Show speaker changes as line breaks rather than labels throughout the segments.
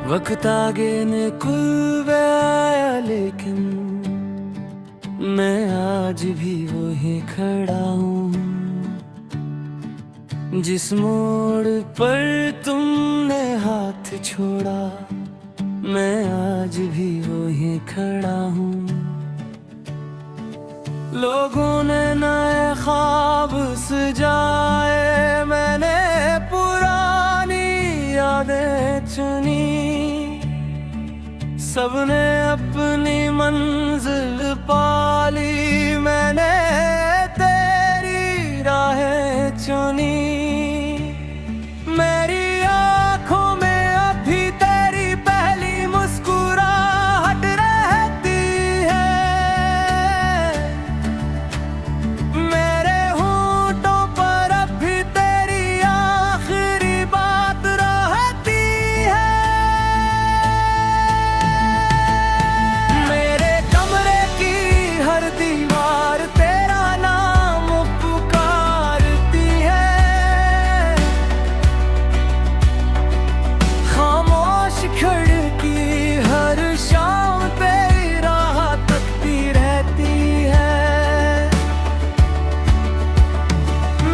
वक्त आगे निकल गया लेकिन मैं आज भी वही खड़ा हूँ। जिस मोड़ पर तुमने हाथ छोड़ा मैं आज भी वही खड़ा हूँ। लोगों ने नए ख्वाब सजाए, मैंने पुरानी यादें चुनी। सबने अपनी मंजिल पाली, मैंने तेरी राहें चुनी। मेरी आंखों में अभी तेरी पहली मुस्कुराहट रहती है। मेरे होंठों पर अभी तेरी आखिरी बात रहती है। मेरे कमरे की हर दीवार तेरा नाम पुकारती है। खामोश खिड़की हर शाम तेरी राह तकती रहती है।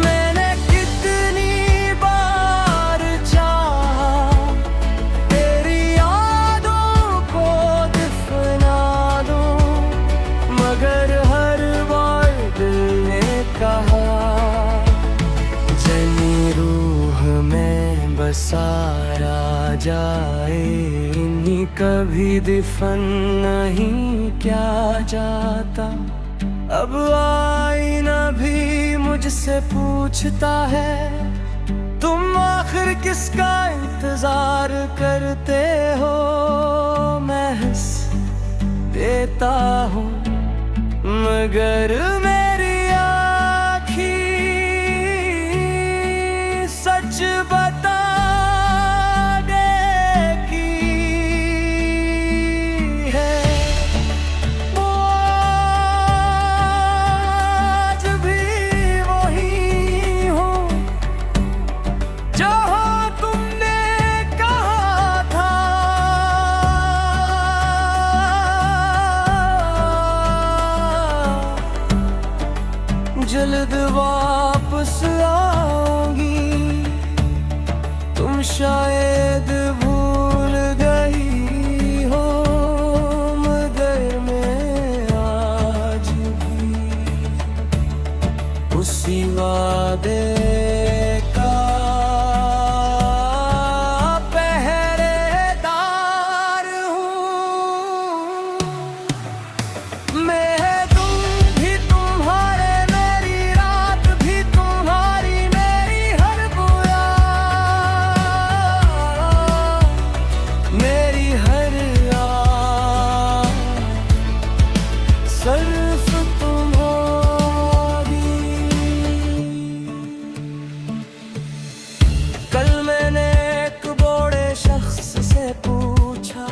मैंने कितनी बार चाहा तेरी यादों को दफना दूं, मगर हर बार दिल ने कहा जनी रूह में बसाया जाए, इन्हीं कभी दफन नहीं क्या जाता। अब आईना भी मुझसे पूछता है तुम आखिर किसका इंतजार करते हो। मैं हंस देता हूँ मगर मेरी आँखें सच बता देती है। वो आज भी वही हूँ जहाँ तुमने कहा था। जल्द वापस आऊंगी, तुम शायद भूल गई हो, मगर मैं आज भी उसी वादे का पहरेदार हूँ। मैं तुम भी तुम्हारे, मेरी रात भी तुम्हारी, मेरी हर बुरा, मेरी हर याद सिर्फ तुम्हारी। कल मैंने एक बूढ़े शख्स से पूछा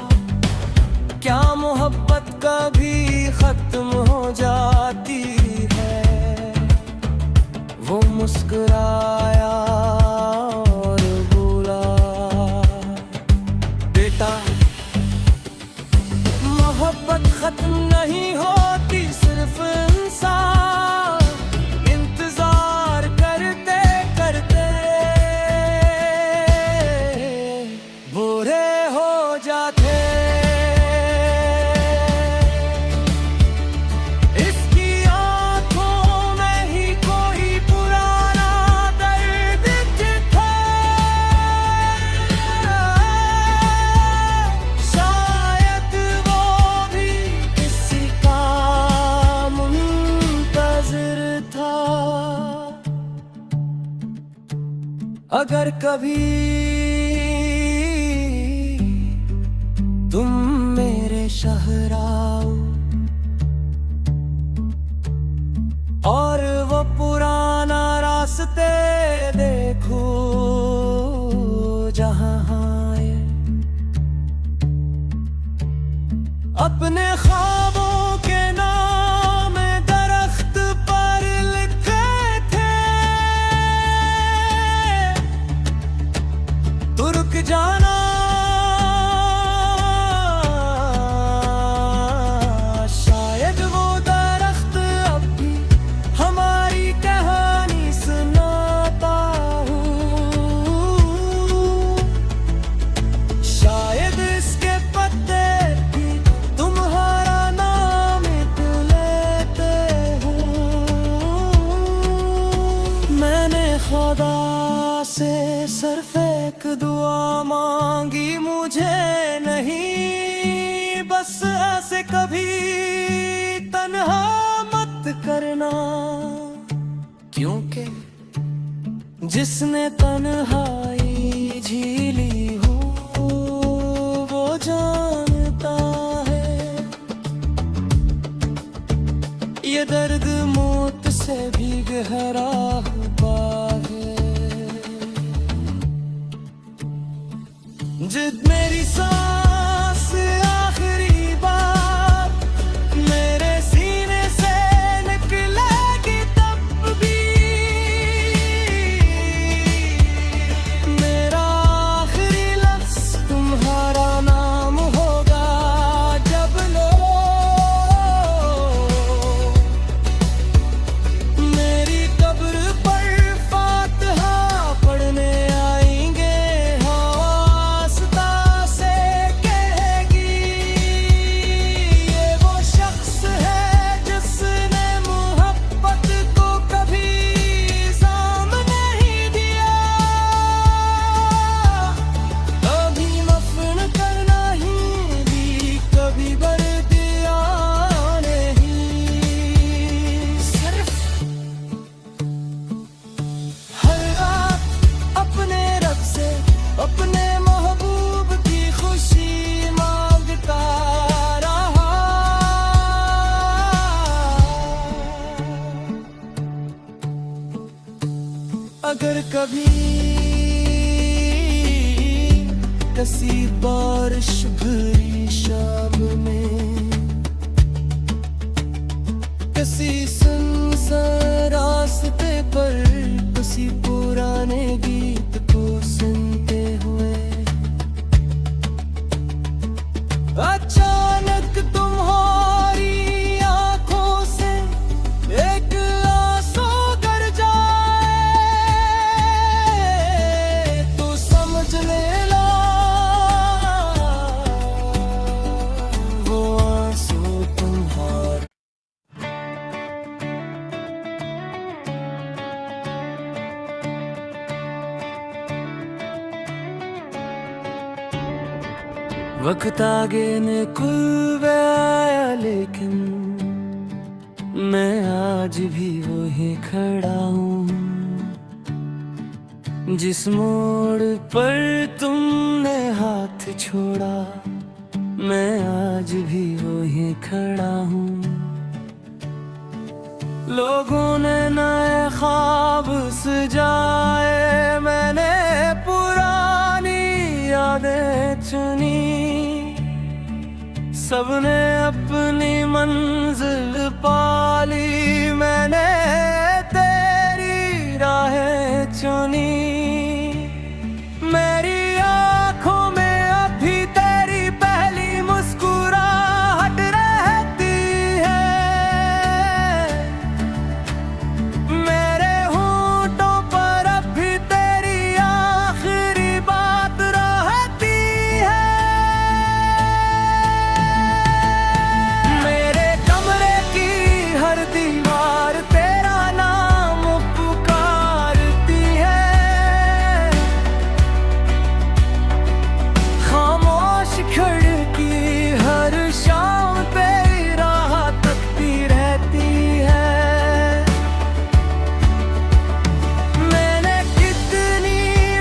क्या मोहब्बत कभी खत्म हो जाती है। वो मुस्कुराया और बोला बेटा मोहब्बत खत्म नहीं होती, सिर्फ इंसान इंतजार करते करते बुरे हो जाते। इसकी आंखों में ही कोई पुराना दर्द दिखता। शायद वो भी किसी का मुंतज़िर था। अगर कभी तुम मेरे शहर आओ और वो पुराना रास्ते देखो जहाँ आए, अपने ख्वाबों के नाम दरख्त पर लिखे थे। तो रुक जाना मांगी मुझे नहीं, बस ऐसे कभी तन्हा मत करना, क्योंकि जिसने तन्हाई झीली हो वो जानता है ये दर्द मौत से भी गहरा हुआ है। जिद मेरी सांस आखिरी बार मेरे सीने से निकलेगी तब भी मेरा आखिरी लफ्ज तुम्हारा नाम होगा। जब लोग मेरी कब्र पर फातिहा पढ़ने आएंगे, वास्ता से कहेगी ये वो शख्स है जिसने मोहब्बत को कभी साम नहीं दिया। कभी मफन करना ही भी कभी बर दिया नहीं, सिर्फ हर रात अपने रब से अपने महबूब की खुशी मांगता रहा। अगर कभी किसी बारिश भरी शाम में किसी सुनसान रास्ते पर किसी पुराने गीत को सुनते हुए अचानक तुम्हारी आंखों से एक आंसू गर जाए तो समझ लेना वो आंसू तुम्हारा। वक्त आगे निकल आया लेकिन मैं आज भी वही खड़ा हूँ। जिस मोड़ पर तुमने हाथ छोड़ा मैं आज भी वही खड़ा हूँ। लोगों ने नए ख्वाब सजाए, मैंने पुरानी यादें चुनी। सबने अपनी मंजिल पाली, मैंने तेरी राहें चुनी। मेरी आंखों में अभी तेरी पहली मुस्कुराहट रहती है, मेरे होंठों पर अभी तेरी आखिरी बात रहती है। मेरे कमरे की हर दीवार तेरा नाम पुकारती है, खामोश खिड़की हर शाम तेरी राह तकती रहती है। मैंने कितनी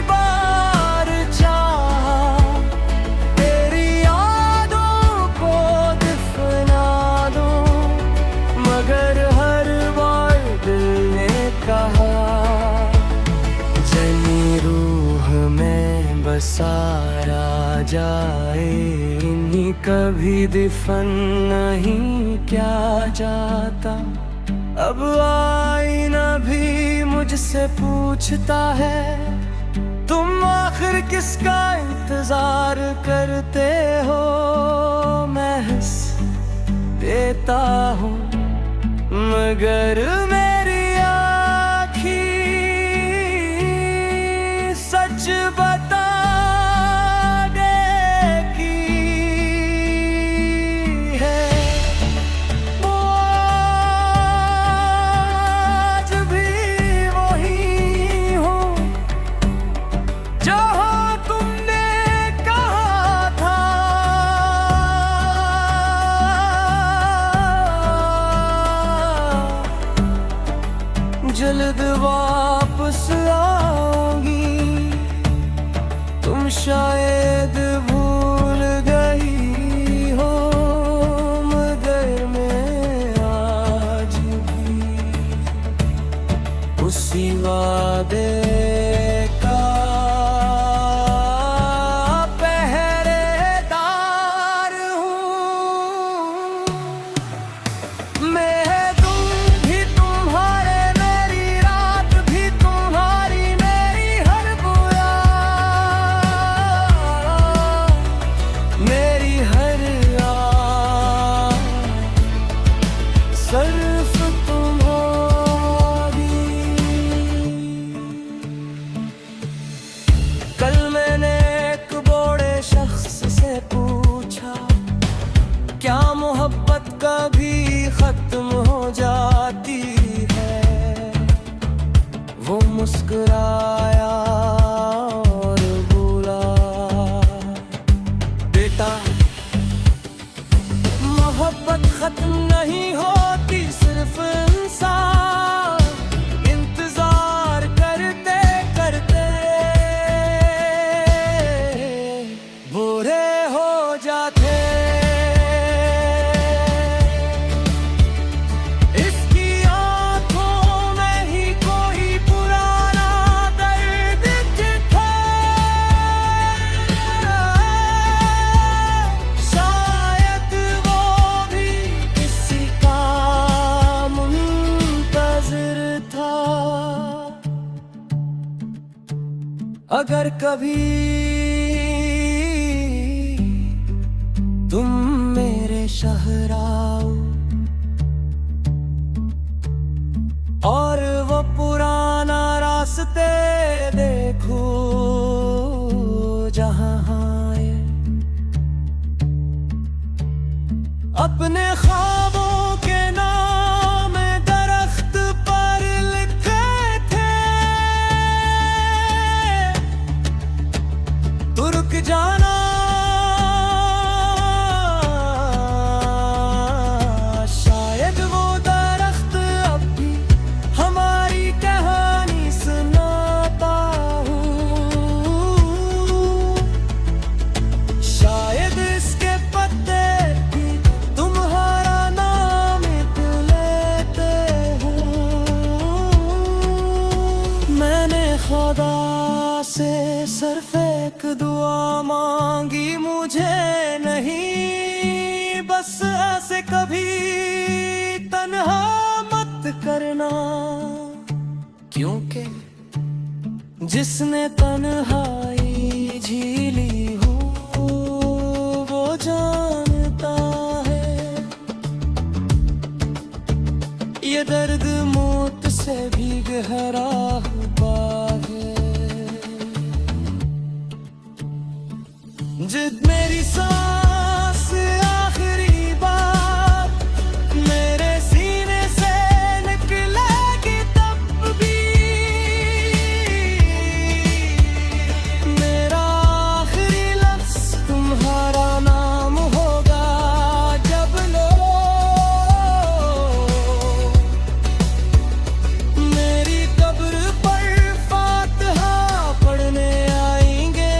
बार चाहा तेरी यादों को दफना दूं, मगर हर बार दिल ने कहा जनी रूह में बसाया जाए, इन्हीं कभी दफन नहीं क्या जाता। अब आईना भी मुझसे पूछता है तुम आखिर किसका इंतजार करते हो। मैं हंस देता हूँ मगर मेरी आँखें सच बता देती है। वो आज भी वही हूँ जहाँ तुमने जल्द वापस आओगी, तुम शायद भूल गई हो, मगर मैं आज भी उसी वादे का पहरेदार हूँ। मैं तुम भी तुम्हारे, मेरी रात भी तुम्हारी, मेरी हर बुरा, मेरी हर रात सिर्फ तुम्हारी। कल मैंने एक बूढ़े शख्स से पूछा, क्या मोहब्बत कभी खत्म हो जाती है? वो मुस्कुराया और बोला, बेटा मोहब्बत खत्म नहीं होती, सिर्फ इंसान इंतजार करते करते बुरे हो जाते। इसकी आंखों में ही कोई पुराना दर्द था, शायद वो भी किसी का मुंतज़िर था। अगर कभी तुम मेरे शहर आओ और वो पुराना रास्ते देखो जहाँ आए, अपने ख्वाबों के नाम दरख्त पर लिखे थे, तो रुक जाना, शायद वो दरख्त अब भी हमारी कहानी सुनाता हो, शायद इसके पत्ते भी तुम्हारा नाम लेते हो। मैंने खुदा से सिर्फ एक दुआ मांगी, मुझे नहीं बस ऐसे कभी तन्हा मत करना, क्योंकि जिसने तन्हाई झीली हो वो जानता है, ये दर्द मौत से भी गहरा हुआ है। जिद मेरी सांस आखिरी बार मेरे सीने से निकलेगी, तब भी मेरा आखिरी लफ्ज़ तुम्हारा नाम होगा। जब लोग मेरी कब्र पर फातिहा पढ़ने आएंगे,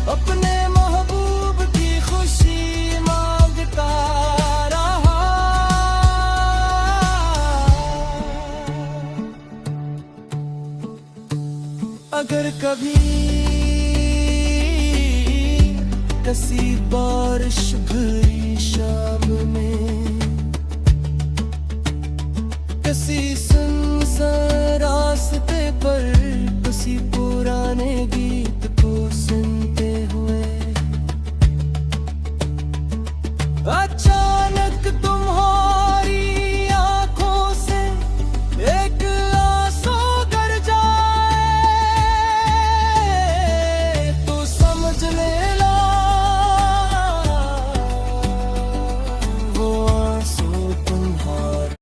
अपने महबूब की खुशी मांगता रहा। अगर कभी किसी बारिश भरी शाम में किसी सुनसान